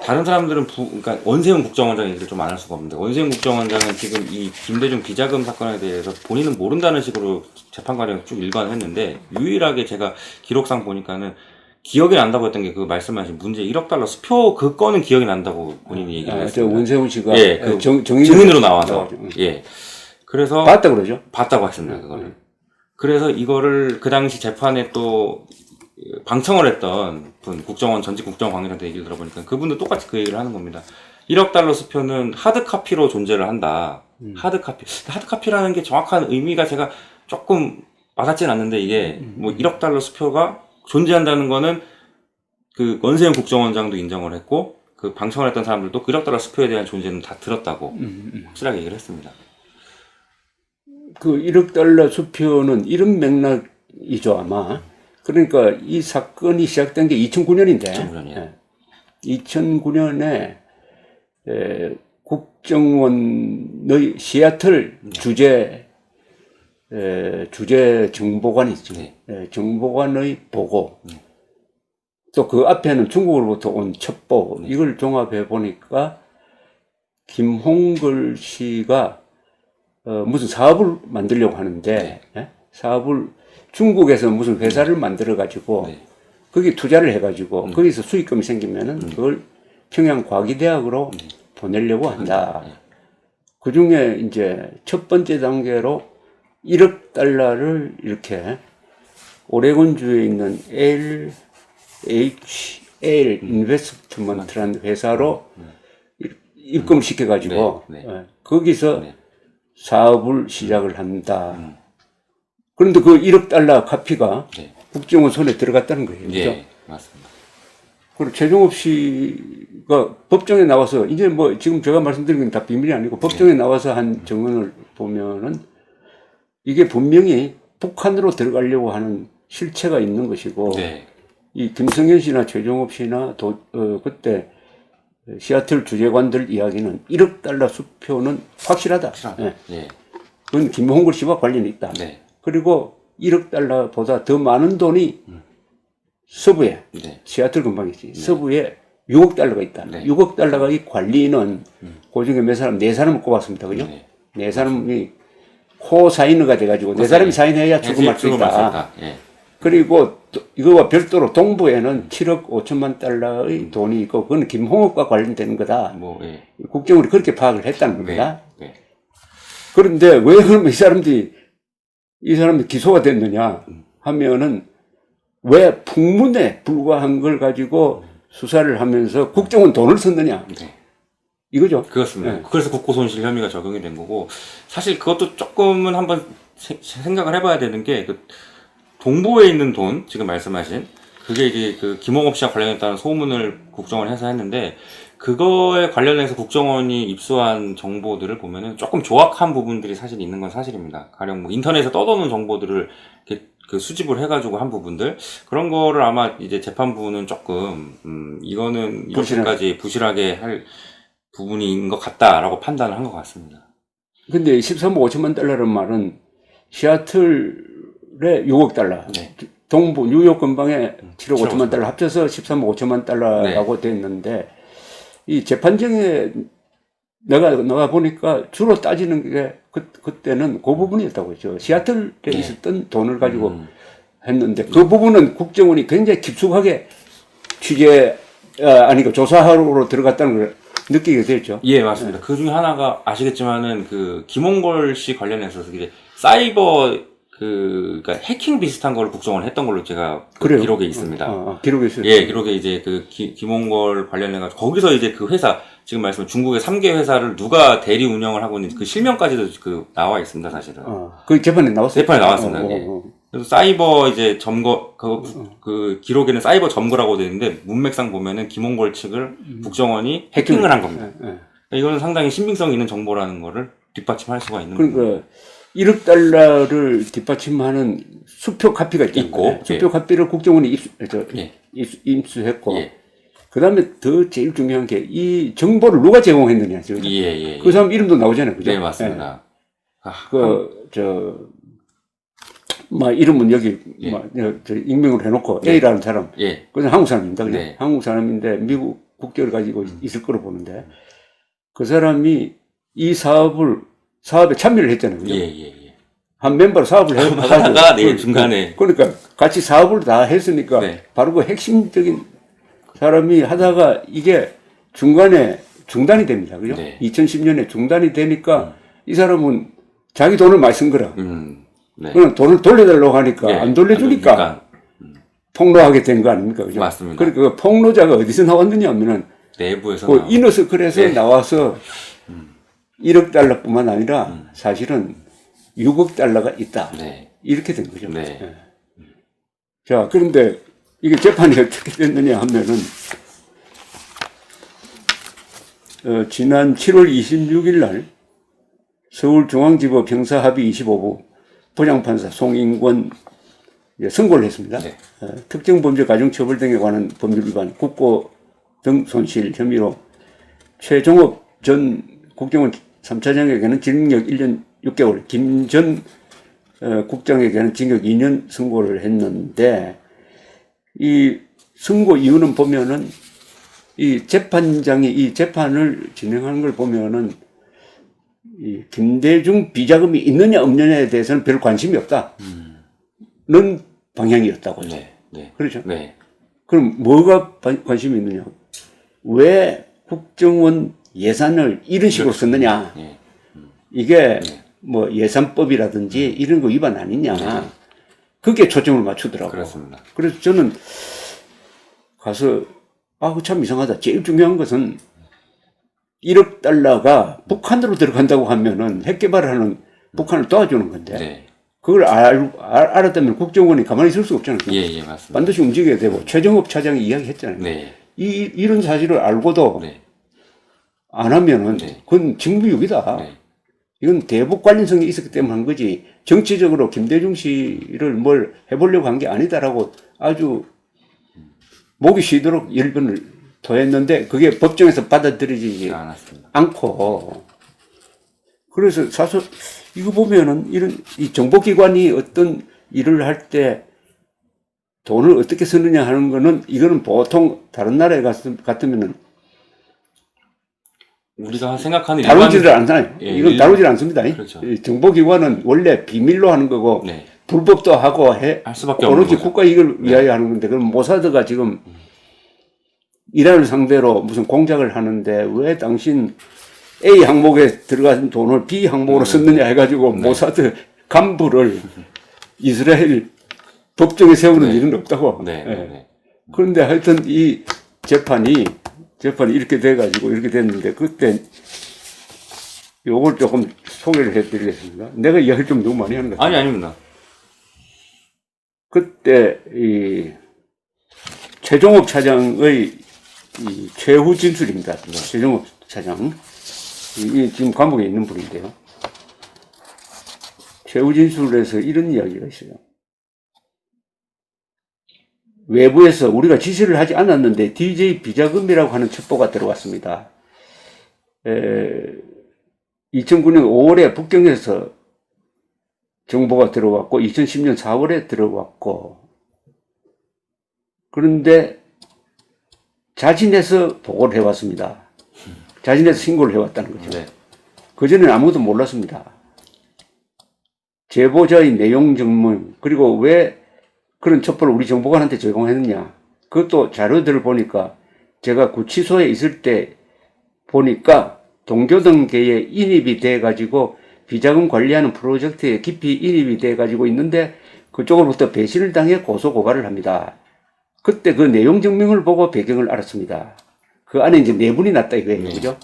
다른 사람들은 그러니까 원세훈 국정원장 얘기를 좀 안 할 수가 없는데, 원세훈 국정원장은 지금 이 김대중 비자금 사건에 대해서 본인은 모른다는 식으로 재판 과정을 쭉 일관을 했는데, 유일하게 제가 기록상 보니까는 기억이 난다고 했던 게 그 말씀하신 문제 1억 달러 수표 그 건은 기억이 난다고 본인이 얘기를 저 했습니다. 원세훈 씨가 예, 그 증인으로 나와서 예. 그래서 봤다 그러죠. 봤다고 했습니다. 그거를. 그래서 이거를 그 당시 재판에 또 방청을 했던 분, 전직 국정원 관계자한테 얘기를 들어보니까 그분도 똑같이 그 얘기를 하는 겁니다. 1억 달러 수표는 하드카피로 존재를 한다. 하드카피라는 게 정확한 의미가 제가 조금 와닿진 않는데, 이게 뭐 1억 달러 수표가 존재한다는 거는 그 원세훈 국정원장도 인정을 했고, 그 방청을 했던 사람들도 그 1억 달러 수표에 대한 존재는 다 들었다고 확실하게 얘기를 했습니다. 그 1억 달러 수표는 이런 맥락이죠, 아마. 그러니까 이 사건이 시작된 게 2009년인데, 2009년이요. 2009년에 국정원의 시애틀 주재 정보관이 있죠. 정보관의 보고, 또 그 앞에는 중국으로부터 온 첩보, 이걸 종합해 보니까 김홍걸 씨가 무슨 사업을 만들려고 하는데, 사업을 중국에서 무슨 회사를 만들어 가지고 거기 투자를 해 가지고 거기서 수익금이 생기면은 그걸 평양 과기대학으로 보내려고 한다. 그 중에 이제 첫 번째 단계로 1억 달러를 이렇게 오레곤주에 있는 LHL 인베스트먼트라는 회사로 입금시켜 가지고 거기서 사업을 시작을 한다. 그런데 그 1억 달러 카피가 국정원 손에 들어갔다는 거예요. 그죠? 네, 맞습니다. 그리고 최종업 씨가 법정에 나와서, 이제 뭐 지금 제가 말씀드린 건 다 비밀이 아니고 법정에 나와서 한 증언을 보면은 이게 분명히 북한으로 들어가려고 하는 실체가 있는 것이고, 이 김성현 씨나 최종업 씨나 그때 시애틀 주재관들 이야기는 1억 달러 수표는 확실하다. 그건 김홍걸 씨와 관련이 있다. 그리고 1억 달러보다 더 많은 돈이 서부에, 시애틀 근방이지, 서부에 6억 달러가 있다. 6억 달러가 이 관리는 그 중에 몇 사람, 4사람을 꼽았습니다. 그죠? 4사람이 코사이너가 돼가지고, 4사람이 사인해야 출금할 수 있다. 그리고 이거와 별도로 동부에는 7억 5천만 달러의 돈이 있고, 그건 김홍업과 관련되는 거다. 국정원이 그렇게 파악을 했다는 겁니다. 그런데 왜 그러면 이 사람이 기소가 됐느냐 하면은, 왜 풍문에 불과한 걸 가지고 수사를 하면서 국정원 돈을 썼느냐. 이거죠. 그렇습니다. 그래서 국고손실 혐의가 적용이 된 거고, 사실 그것도 조금은 한번 생각을 해봐야 되는 게, 그 동부에 있는 돈, 지금 말씀하신, 그게 이제 그 김홍업 씨와 관련했다는 소문을 국정원이 해서 했는데, 그거에 관련해서 국정원이 입수한 정보들을 보면은 조금 조악한 부분들이 사실 있는 건 사실입니다. 가령 뭐 인터넷에 떠도는 정보들을 이렇게 그 수집을 해가지고 한 부분들, 그런 거를 아마 이제 재판부는 조금 이거는 이렇게까지 부실하게 할 부분인 것 같다라고 판단을 한 것 같습니다. 근데 13억 5천만 달러라는 말은 시애틀에 6억 달러, 동부 뉴욕 근방에 7억 5천만 달러 합쳐서 13억 5천만 달러라고 됐는데, 이 재판정에 내가 보니까 주로 따지는 게 그때는 그 부분이었다고 했죠. 시애틀에 있었던 돈을 가지고 했는데, 그 부분은 국정원이 굉장히 깊숙하게 조사하러 들어갔다는 걸 느끼게 됐죠. 예, 맞습니다. 그 중에 하나가 아시겠지만은 그 김홍걸 씨 관련해서 이제 사이버 그러니까 해킹 비슷한 걸 국정원이 했던 걸로 제가 그 기록에 있습니다. 기록에 있어요. 예, 기록에 이제 그 김홍걸 관련해가지고 거기서 이제 그 회사, 지금 말씀 중국의 3개 회사를 누가 대리 운영을 하고 있는지 그 실명까지도 그 나와 있습니다, 사실은. 그 재판에 나왔어요? 재판에 나왔습니다. 예. 그래서 사이버 이제 점거, 그 기록에는 사이버 점거라고 되어 있는데, 문맥상 보면은 김홍걸 측을 국정원이 해킹을 한 겁니다. 이거는 상당히 신빙성 있는 정보라는 거를 뒷받침할 수가 있는 그러니까 1억 달러를 뒷받침하는 수표 카피가 있고, 수표 카피를 국정원이 입수했고, 그 다음에 더 제일 중요한 게 이 정보를 누가 제공했느냐. 그 사람 이름도 나오잖아요. 그죠? 네, 맞습니다. 이름은 여기, 익명으로 해놓고, A라는 사람. 그건 한국 사람입니다. 그죠? 네. 한국 사람인데 미국 국적을 가지고 있을 거로 보는데, 그 사람이 이 사업에 참여를 했잖아요. 그죠? 한 멤버로 사업을 해가지고. 중간에. 그러니까 같이 사업을 다 했으니까, 바로 그 핵심적인 사람이 하다가 이게 중간에 중단이 됩니다. 그죠? 2010년에 중단이 되니까 이 사람은 자기 돈을 많이 쓴 거라. 그럼 돈을 돌려달라고 하니까 안 돌려주니까 폭로하게 된 거 아닙니까? 그죠? 맞습니다. 그러니까 그 폭로자가 어디서 나왔느냐 하면은 내부에서 그 이너서클에서 나와서 1억 달러뿐만 아니라 사실은 6억 달러가 있다. 이렇게 된 거죠. 자, 그런데 이게 재판이 어떻게 됐느냐 하면은, 지난 7월 26일 날 서울중앙지법 형사합의 25부 부장판사 송인권 선고를 했습니다. 특정범죄 가중처벌 등에 관한 법률 위반, 국고 등 손실 혐의로 최종업 전 국정원 3차장에게는 징역 1년 6개월, 김 전 국장에게는 징역 2년 선고를 했는데, 이 선고 이유는 보면은 이 재판장이 이 재판을 진행하는 걸 보면은 이 김대중 비자금이 있느냐 없느냐에 대해서는 별 관심이 없다는 방향이었다고. 그렇죠. 그럼 뭐가 관심이 있느냐? 왜 국정원 예산을 이런 식으로 썼느냐? 이게 뭐 예산법이라든지 이런 거 위반 아니냐? 그게 초점을 맞추더라고요. 그렇습니다. 그래서 저는 가서, 참 이상하다. 제일 중요한 것은 1억 달러가 북한으로 들어간다고 하면은 핵 개발을 하는 북한을 도와주는 건데, 그걸 알았다면 국정원이 가만히 있을 수 없잖아요. 맞습니다. 반드시 움직여야 되고, 최정업 차장이 이야기했잖아요. 이런 사실을 알고도 안 하면은 그건 직무유기다. 이건 대북 관련성이 있었기 때문에 한 거지, 정치적으로 김대중 씨를 뭘 해보려고 한 게 아니다라고 아주 목이 쉬도록 1번을 토했는데, 그게 법정에서 받아들여지지 않고, 그래서 사실 이거 보면은 이 정보기관이 어떤 일을 할 때 돈을 어떻게 쓰느냐 하는 거는, 이거는 보통 다른 나라에 같으면은 우리가 생각하는 다루지를 않잖아요. 이건 다루질 않습니다. 그렇죠. 정보기관은 원래 비밀로 하는 거고, 불법도 하고 할 수밖에 없는 오로지 국가 이익을 위하여 하는 건데, 그럼 모사드가 지금 이란을 상대로 무슨 공작을 하는데 왜 당신 A 항목에 들어간 돈을 B 항목으로 썼느냐 해가지고 모사드 간부를 이스라엘 법정에 세우는 일은 없다고. 그런데 하여튼 이 재판이 이렇게 돼가지고 이렇게 됐는데, 그때 요걸 조금 소개를 해드리겠습니다. 내가 이야기를 좀 너무 많이 하는 것 같아요. 아닙니다. 그때 이 최종업 차장의 이 최후 진술입니다. 최종업 차장. 이 지금 감옥에 있는 분인데요. 최후 진술에서 이런 이야기가 있어요. 외부에서 우리가 지시를 하지 않았는데 DJ 비자금이라고 하는 첩보가 들어왔습니다. 2009년 5월에 북경에서 정보가 들어왔고 2010년 4월에 들어왔고, 그런데 자진해서 보고를 해왔습니다. 자진해서 신고를 해왔다는 거죠. 그전에는 아무도 몰랐습니다. 제보자의 내용 증명, 그리고 왜 그런 첩보를 우리 정보관한테 제공했느냐. 그것도 자료들을 보니까, 제가 구치소에 있을 때 보니까 동교동계에 인입이 돼가지고 비자금 관리하는 프로젝트에 깊이 인입이 돼가지고 있는데, 그쪽으로부터 배신을 당해 고소 고발을 합니다. 그때 그 내용 증명을 보고 배경을 알았습니다. 그 안에 이제 내분이 났다 이거예요. 그죠?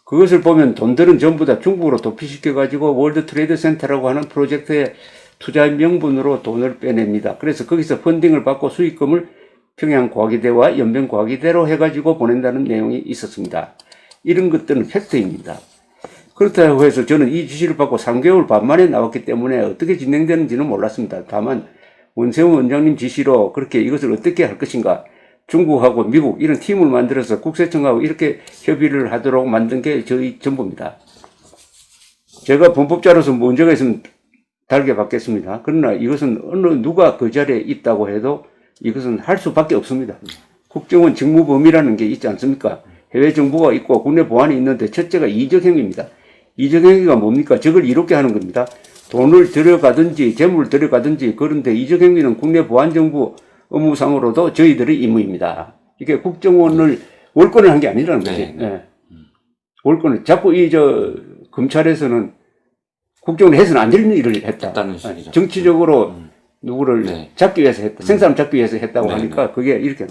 그것을 보면 돈들은 전부 다 중국으로 도피시켜가지고 월드 트레이드 센터라고 하는 프로젝트에 투자 명분으로 돈을 빼냅니다. 그래서 거기서 펀딩을 받고 수익금을 평양과기대와 연변과기대로 해가지고 보낸다는 내용이 있었습니다. 이런 것들은 팩트입니다. 그렇다고 해서 저는 이 지시를 받고 3개월 반 만에 나왔기 때문에 어떻게 진행되는지는 몰랐습니다. 다만 원세훈 원장님 지시로 그렇게 이것을 어떻게 할 것인가, 중국하고 미국 이런 팀을 만들어서 국세청하고 이렇게 협의를 하도록 만든 게 저희 전부입니다. 제가 범법자로서 문제가 있으면 달게 받겠습니다. 그러나 이것은 어느 누가 그 자리에 있다고 해도 이것은 할 수밖에 없습니다. 국정원 직무 범위라는 게 있지 않습니까? 해외 정보가 있고 국내 보안이 있는데 첫째가 이적 행위입니다. 이적 행위가 뭡니까? 적을 이롭게 하는 겁니다. 돈을 들여가든지 재물을 들여가든지, 그런데 이적 행위는 국내 보안 정보 업무상으로도 저희들의 임무입니다. 이게 국정원을 월권을 한 게 아니라는 거지. 네, 네. 예. 월권을 자꾸 검찰에서는 국정원을 해서는 안 되는 일을 했다. 했다는 식이죠. 정치적으로 누구를 네. 잡기 위해서 했다. 생사람 잡기 위해서 했다고 네, 하니까 그게 이렇게.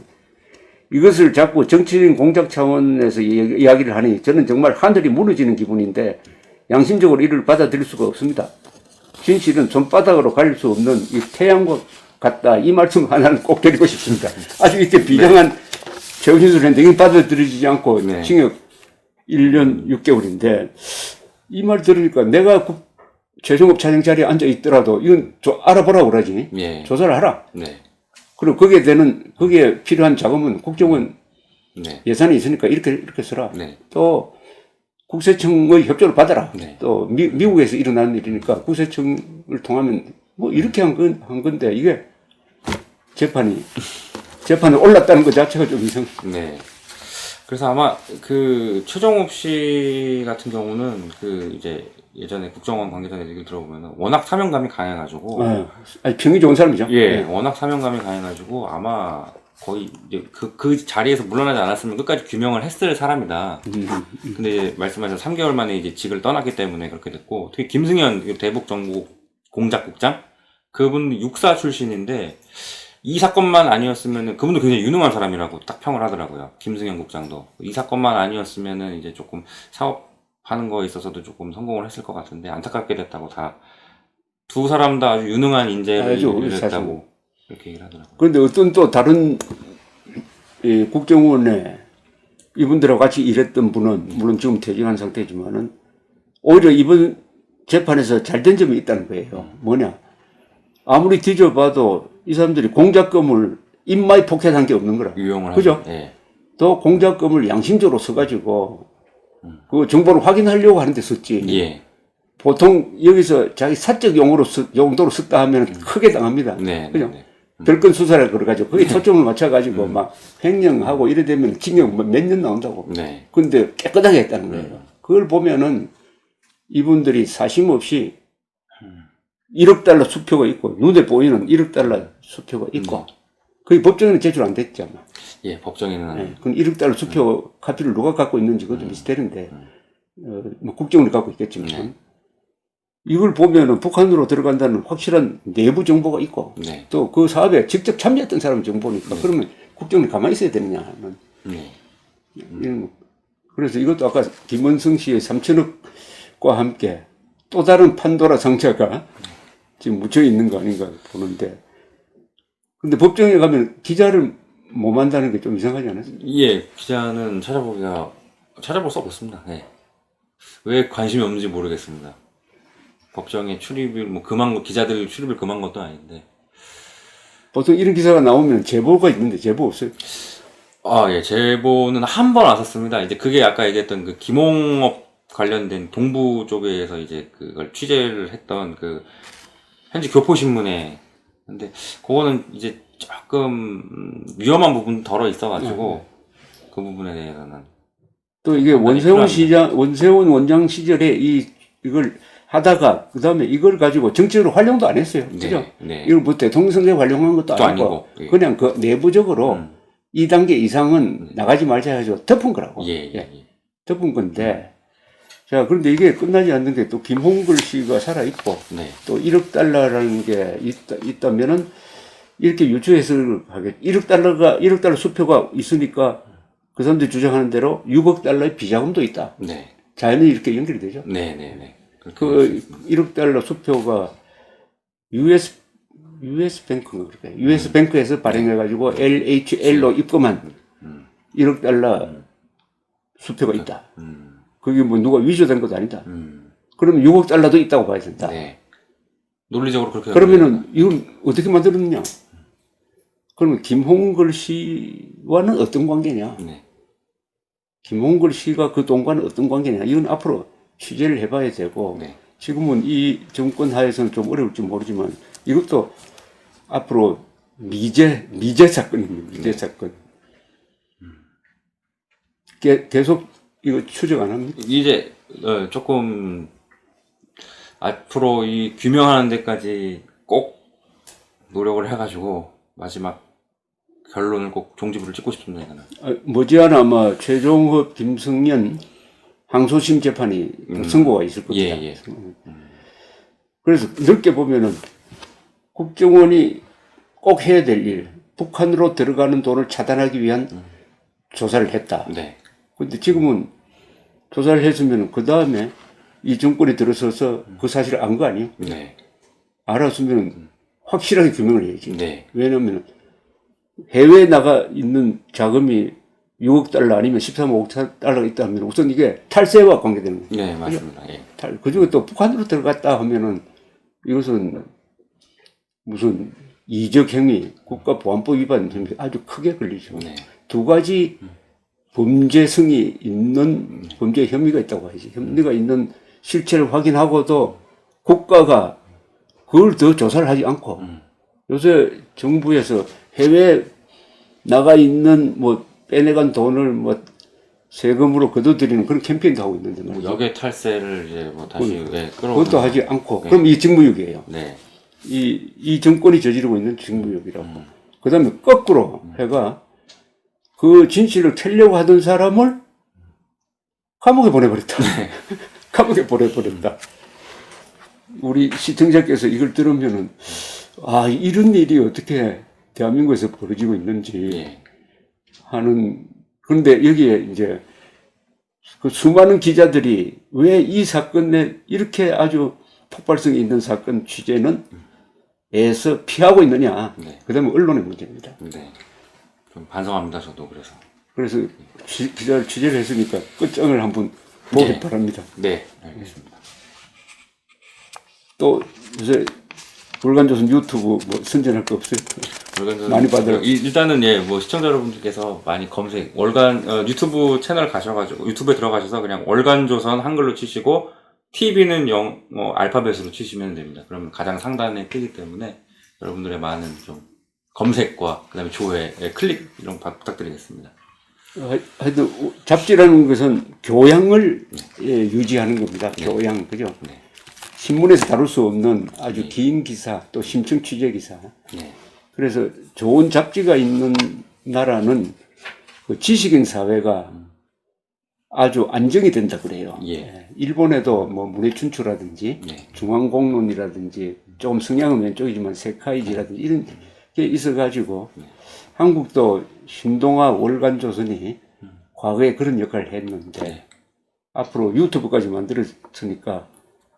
이것을 자꾸 정치적인 공작 차원에서 이야기를 하니 저는 정말 하늘이 무너지는 기분인데 양심적으로 이를 받아들일 수가 없습니다. 진실은 손바닥으로 가릴 수 없는 이 태양과 같다. 이 말씀 하나는 꼭 드리고 싶습니다. 아주 이때 비장한 최우신술 했는데 이건 받아들이지 않고 네. 징역 1년 6개월인데 이 말 들으니까 내가 최종업 차장 자리에 앉아 있더라도 이건 알아보라고 그러지. 예. 조사를 하라. 네. 그리고 거기에 필요한 자금은 국정원 네. 예산이 있으니까 이렇게 써라. 네. 또 국세청의 협조를 받아라. 네. 또 미국에서 일어나는 일이니까 국세청을 통하면 뭐 이렇게 한 건데 이게 재판에 올랐다는 것 자체가 좀 이상. 네. 그래서 아마 그 최종욱 씨 같은 경우는 그 이제 예전에 국정원 관계자 얘기를 들어보면 워낙 사명감이 강해가지고 아니, 평이 좋은 사람이죠. 예, 네. 워낙 사명감이 강해가지고 아마 거의 이제 그 자리에서 물러나지 않았으면 끝까지 규명을 했을 사람이다. 근데 이제 말씀하신 3개월 만에 이제 직을 떠났기 때문에 그렇게 됐고, 특히 김승현 대북정보 공작국장 그분 육사 출신인데 이 사건만 아니었으면은 그분도 굉장히 유능한 사람이라고 딱 평을 하더라고요. 김승현 국장도 이 사건만 아니었으면은 이제 조금 사업하는 거에 있어서도 조금 성공을 했을 것 같은데 안타깝게 됐다고 다 두 사람 다 아주 유능한 인재를 잃었다고 그렇게 얘기를 하더라고요. 그런데 어떤 또 다른 국정원에 이분들하고 같이 일했던 분은 물론 지금 퇴직한 상태지만은 오히려 이번 재판에서 잘된 점이 있다는 거예요. 뭐냐? 아무리 뒤져봐도 이 사람들이 공작금을 입마에 포켓한 게 없는 거라. 유용을 그죠? 하죠. 예. 또 공작금을 양심적으로 써가지고 그 정보를 확인하려고 하는데 썼지. 예. 보통 여기서 자기 사적 용도로 썼다 하면 크게 당합니다. 네. 그죠? 네. 별건 수사를 걸어가지고 거기에 초점을 맞춰가지고 막 횡령하고 이래 되면 징역 몇 년 나온다고. 네. 근데 깨끗하게 했다는 거예요. 그걸 보면은 이분들이 사심 없이 1억 달러 수표가 있고 눈에 보이는 1억 달러 수표가 있고 거의 법정에는 제출 안 됐잖아. 예, 법정에는 네. 그럼 1억 달러 수표 카피를 누가 갖고 있는지 그것도 미스테리인데 뭐 국정원이 갖고 있겠지만 이걸 보면은 북한으로 들어간다는 확실한 내부 정보가 있고 네. 또 그 사업에 직접 참여했던 사람 정보니까 그러면 국정원이 가만히 있어야 되느냐 하는 네. 이런 거. 그래서 이것도 아까 김원성 씨의 3천억과 함께 또 다른 판도라 상자가 지금 묻혀 있는 거 아닌가 보는데 근데 법정에 가면 기자를 못 만다는 게 좀 이상하지 않아요? 예, 기자는 찾아볼 수 없습니다. 네. 왜 관심이 없는지 모르겠습니다. 법정에 출입을 기자들 출입을 금한 것도 아닌데. 보통 이런 기사가 나오면 제보가 있는데 제보 없어요. 아, 예, 제보는 한 번 왔었습니다. 이제 그게 아까 얘기했던 그 김홍업 관련된 동부 쪽에서 이제 그걸 취재를 했던 그 현지 교포신문에. 근데 그거는 이제 조금 위험한 부분 덜어 있어가지고 그 부분에 대해서는 또 이게 원세훈 원장 시절에 이걸 하다가 그 다음에 이걸 가지고 정치적으로 활용도 안 했어요. 그죠? 네. 이걸 뭐 대통령 선거에 활용한 것도 아니고 예. 그냥 그 내부적으로 2단계 이상은 나가지 말자 해가지고 덮은 거라고. 예. 덮은 건데 자 그런데 이게 끝나지 않는 게 또 김홍글 씨가 살아있고 네. 또 1억 달러라는 게 있다면은 이렇게 유추해석을 하겠 1억 달러 수표가 있으니까 그 사람들이 주장하는 대로 6억 달러의 비자금도 있다. 네. 자연히 이렇게 연결이 되죠. 네. 그 1억 달러 수표가 US 뱅크인가 그렇게 US 뱅크에서 발행해가지고 LHL로 입금한 1억 달러 수표가 있다. 그게 뭐 누가 위조된 것도 아니다. 음. 그러면 6억 달러도 있다고 봐야 된다. 네. 논리적으로 그렇게. 그러면은 이건 어떻게 만들었느냐? 그러면 김홍걸 씨와는 어떤 관계냐? 네. 김홍걸 씨가 그 돈과는 어떤 관계냐? 이건 앞으로 취재를 해봐야 되고, 네. 지금은 이 정권 하에서는 좀 어려울지 모르지만 이것도 앞으로 미제 사건입니다. 미제 사건. 계속 이거 추적 안 합니까? 이제 조금 앞으로 이 규명하는 데까지 꼭 노력을 해가지고 마지막 결론을 꼭 종지부를 찍고 싶습니다. 이거는. 머지않아 아마 최종업, 김승연 항소심 재판이 선고가 있을 겁니다. 예. 그래서 넓게 보면은 국정원이 꼭 해야 될 일, 북한으로 들어가는 돈을 차단하기 위한 조사를 했다. 네. 근데 지금은 조사를 했으면 그 다음에 이 정권이 들어서서 그 사실을 안 거 아니에요? 네. 알았으면 확실하게 규명을 해야지. 네. 왜냐면 해외에 나가 있는 자금이 6억 달러 아니면 13억 달러가 있다면 우선 이게 탈세와 관계되는 거예요. 네, 맞습니다. 예. 그중에 또 북한으로 들어갔다 하면은 이것은 무슨 이적 행위, 국가보안법 위반 혐의 아주 크게 걸리죠. 네. 두 가지 범죄성이 있는 범죄 혐의가 있다고 하지. 혐의가 있는 실체를 확인하고도 국가가 그걸 더 조사를 하지 않고 요새 정부에서 해외에 나가 있는 뭐 빼내간 돈을 뭐 세금으로 거둬들이는 그런 캠페인도 하고 있는데 뭐 말이죠. 역외 탈세를 이제 뭐 다시 그것도 하지 않고 네. 그럼 이 직무유기예요. 네. 이 정권이 저지르고 있는 직무유기라고. 그 다음에 거꾸로 해가 그 진실을 털려고 하던 사람을 감옥에 보내버렸다. 감옥에 보내버렸다. 우리 시청자께서 이걸 들으면은, 아, 이런 일이 어떻게 대한민국에서 벌어지고 있는지 예. 하는, 그런데 여기에 이제 그 수많은 기자들이 왜 이 사건에 이렇게 아주 폭발성이 있는 사건 취재는 에서 피하고 있느냐. 네. 그 다음에 언론의 문제입니다. 네. 좀 반성합니다, 저도 그래서. 그래서 기자를 취재를 했으니까 끝장을 한번 보기 네. 바랍니다. 네, 알겠습니다. 또 요새 월간조선 유튜브 뭐 선전할 거 없어요? 많이 받아요. 일단은 예, 뭐 시청자 여러분들께서 많이 월간 유튜브 채널 가셔가지고 유튜브에 들어가셔서 그냥 월간조선 한글로 치시고 TV는 알파벳으로 치시면 됩니다. 그러면 가장 상단에 뜨기 때문에 여러분들의 많은 좀 검색과 그다음에 조회, 클릭 이런 거 부탁드리겠습니다. 하여튼 잡지라는 것은 교양을 유지하는 겁니다. 교양, 그죠? 네. 신문에서 다룰 수 없는 아주 긴 기사, 또 심층 취재 기사. 네. 그래서 좋은 잡지가 있는 나라는 그 지식인 사회가 아주 안정이 된다 그래요. 예. 일본에도 뭐 문해춘추라든지 네. 중앙공론이라든지 조금 성향은 왼쪽이지만 세카이지라든지 이런 게 있어가지고 한국도 신동아 월간조선이 과거에 그런 역할을 했는데 네. 앞으로 유튜브까지 만들었으니까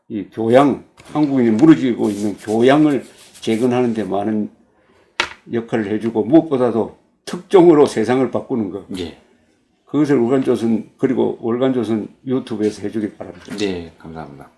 이 교양, 한국인이 무너지고 있는 교양을 재건하는 데 많은 역할을 해주고 무엇보다도 특종으로 세상을 바꾸는 것. 예. 그것을 월간조선 그리고 월간조선 유튜브에서 해주길 바랍니다. 네, 감사합니다.